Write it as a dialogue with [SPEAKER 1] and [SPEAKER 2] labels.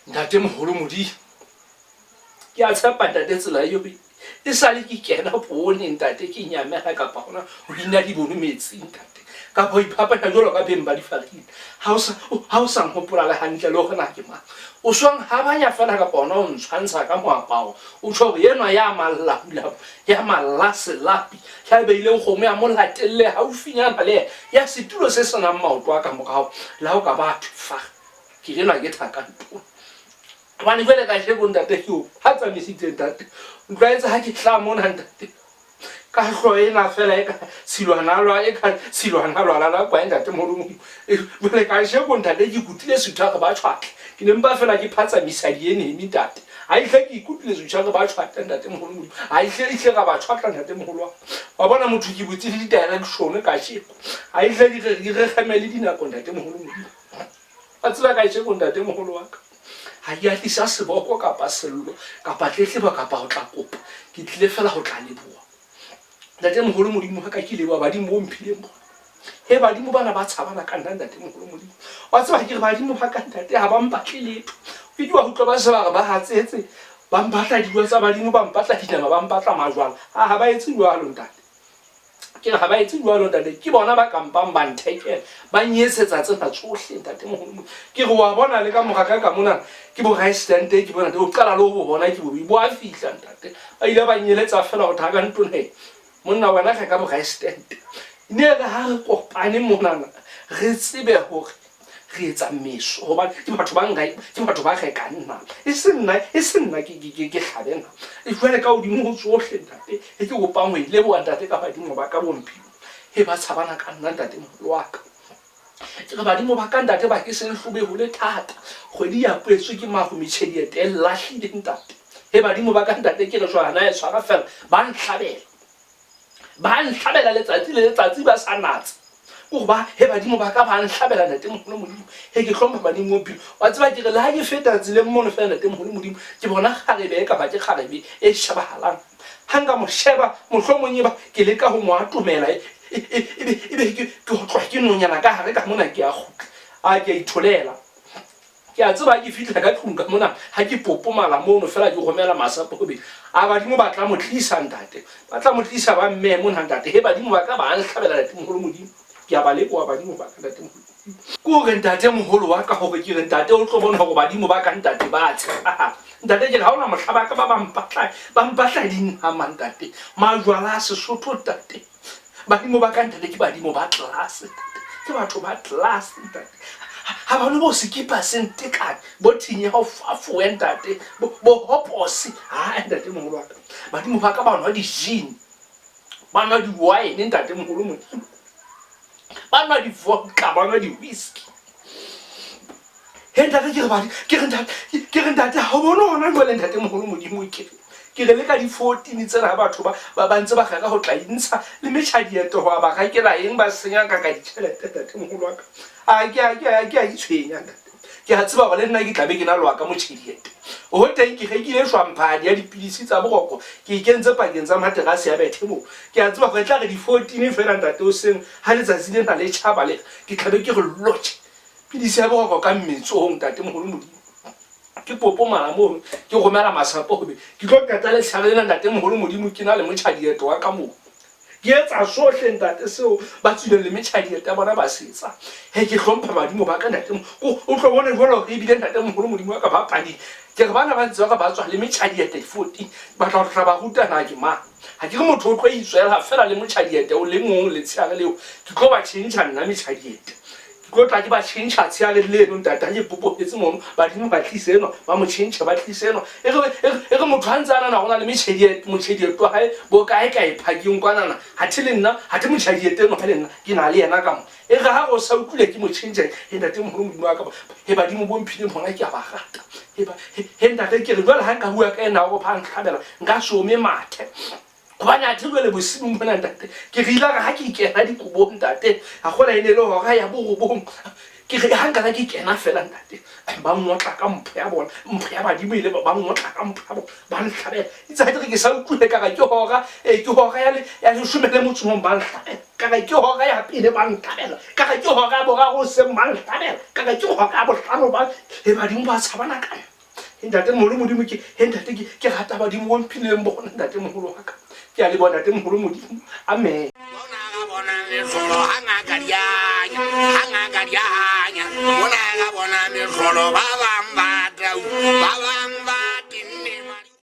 [SPEAKER 1] ntate moholo Modimo ke a tshepa ntate tsela eo e sale ke kena poone ntate ke nyamela kapa hona ho ina di bone metsing ntate kapa ho iphapanya jwalo ka beng ba difariki ha o sa nkgopola le hantle le hore na ke mang o swang ha banya fela kapa hona o ntshwantsha ka moapao o tjho hore enwa ya malahula ya malaselapi ya beileng kgomo ya mo latelle haufinyana le ya setulo se senang maoto a ka morao la ho ka batho fa ke renwa ke thakantona bane jwale ka shebo ntate keo ha tsamisitse ntate ntlaetse ha ke tla mona ntate ka hlo ena fela e ka silwana la kwa ntate moholo jwale ka shebo ntate ke kutile setho ka ba tshwatla ke nempa fela ke phatsamisa dienemi ntate ha ihle ke ikutile setho ka ba tshwatla ntate moholo ha ihle ka ba tshwatla ntate moholo wa bona motho ke butse le direction ka shebo ha ihle di re kgemele dinako ntate moholo a tsela ka shebo ntate moholo wa ka ha ya tlisa seboko kapa sello kapa tletleba kapa ho tla kopa ke tlile fela ho tla leboha ntate moholo Modimo ha ka ke leboha badimo bo mphileng bona he badimo bana ba tshabana ka nna ntate moholo Modimo wa tseba ke re badimo ba ka ntate ha ba mpatle letho ke di wa utlwa ba se ba hatsetse ba mpatla diwa tsa badimo ba mpatla dinama ba mpatla majwala ha ba etse jwalo ntate ke ha ba etse jwalo ntate ke bona ba kampang ba nthekela ba nyesetsa tsena tsohle ntate moholo ke re wa bona le ka mogaka ka mona ke bo resident ke bona o qala le ho bona ke bo a fihla ntate ba ile ba nyeletsa fela go thaka ntone monna wena ga ka bo resident ne re ha re kopane monana re tsebe hore re etsa meso hoba ke batho ba ngai ke batho ba rekang nna e senna ke hlabena e jwale ka hodimo ho tsohle ntate e ke kopang ho ile bo ntate ka badimo ba ka bomphilo he ba tshabana ka nna ntate moholo wa ka ke re badimo ba ka ntate ba ke se hlube ho le thata kgwedi ya kwetswe ke mahu metjhediete e lahlile ntate he badimo ba ka ntate ke re jwana e tshwara fela ba nhlabela letsatsi ba sa natse ba he badimo ba ka ba nhlabela ntate moholo Modimo he ke hlompha badimo bophelo wa tseba ke re le ha ke feta tseleng mono fela ntate moholo Modimo ke bona kgarebe e ka ba ke kgarebe e shabahalang hanga mo sheba mohlomong ba ke leka ho mo atomela ebe ke ho tloha ke nonyana ka hare ka mona ke a khutla a ke itholela ke a tseba ke fitla ka tlung ka mona ha ke popomala mono fela ke romela masapo be a badimo ba tla mo tlisa ntate ba tla mo tlisa ba mme mona ntate he badimo ba ka ba nhlabela ntate moholo Modimo ke a ba leboha badimo ba ka ntate moholo ko re ntate moholo wa ka hore ke re ntate o tlo bona hore badimo ba ka ntate ba tshepa ntate ke ha ona mohlaba ka ba mpatla dinama ntate majwala a Sesotho ntate badimo ba ka ntate ke badimo ba class ke batho ba class ntate ha ba no bo sekipa sentekane bo thinya ho fafu ntate bo hoposi ha ntate moholo wa ka badimo ba ka ba nwa di gin ba nwa di wine ntate moholo Modimo ba nwa di vodka ba nwa di whisky he ntate ke re ntate ha bona hona jwale ntate moholo Modimo ke re le ka di 14 tsena batho ba ntse ba ga ho tla intsha le metjhadieto ho ba ga ke la eng ba senya ka ditjhelete ntate moholo wa ka a ke a itshwenya ntate ke a tseba ba le nna ke tlabe ke na lwa ka motjhediete o teng ke rekile shwampadi ya dipidisi tsa boroko ke ikentse pakeng tsa materase ya bethe mo ke a tseba go tla re di 14 fela ntate o seng ha letsatsi le na le tjhaba le ke tlabe ke re lotse pidisi ya boroko ka mmetsong ntate moholo Modimo ke popo mala mo ke romela masapo hobe ke tlo qeta le tshare le ntate moholo Modimo ke na le motjhadieto wa ka mo ke etsa sohle ntate seo ba tswile le metjhadieto ya bona ba setsa he ke hlompha badimo ba ka ntate o tlo bona jwalo re bile ntate moholo Modimo wa ka ba padi ke re bana ba ntse ba ka ba tswa le metjhadieto 14 ba tla tla ba rutana ke ma ha ke re motho o tlo itswela fela le motjhadieto o le mong le tshare leo ke tlo ba tjhentjha nna metjhadieto go tla ke ba tjhentjha tshare le no ntate ha ke popopetse mono badimo ba tliseno ba mo tjhentjha ba tliseno e re motho a ntsana na gona le motjhedieto hae bo kae phakeng kwanana ha the le nna ha the motjhedieto no ha le nna ke na le yena ka mo e re ha go sa utlwile ke mo tjhentjha he ntate moholo Modimo wa ka he badimo bo mphile bona ke a ba gata he ntate ke re jwale ha nka bua ka ena go pha ntlhabela nka some mathe bana thibele bosibu mona ntate ke rila ga ke ikena dikobong ntate ga gola ene le hora ya borobong ke re hanga ga ke kena fela ntate ba mmotla ka mpho ya bona mpho ya badimo ile ba mmotla ka mpho ya bona ba ntlhabela itse ha ke sa utlwile ka ke hora ya le shumele motsong ba ntlhabela ka ke hora ya pele ba ntlhabela ka ke hora bo ga go se ba ntlhabela ka ke hora bo hlano ba e badimo ba tshabana ka ntatemoholo modimo ke ntate ke rata badimo o mphileng bona ntatemoholo wa ka ke a le bona ntatemoholo modimo amen
[SPEAKER 2] bona mehlolo hangakadianya bona ga bona mehlolo ba bang ba tau ba bang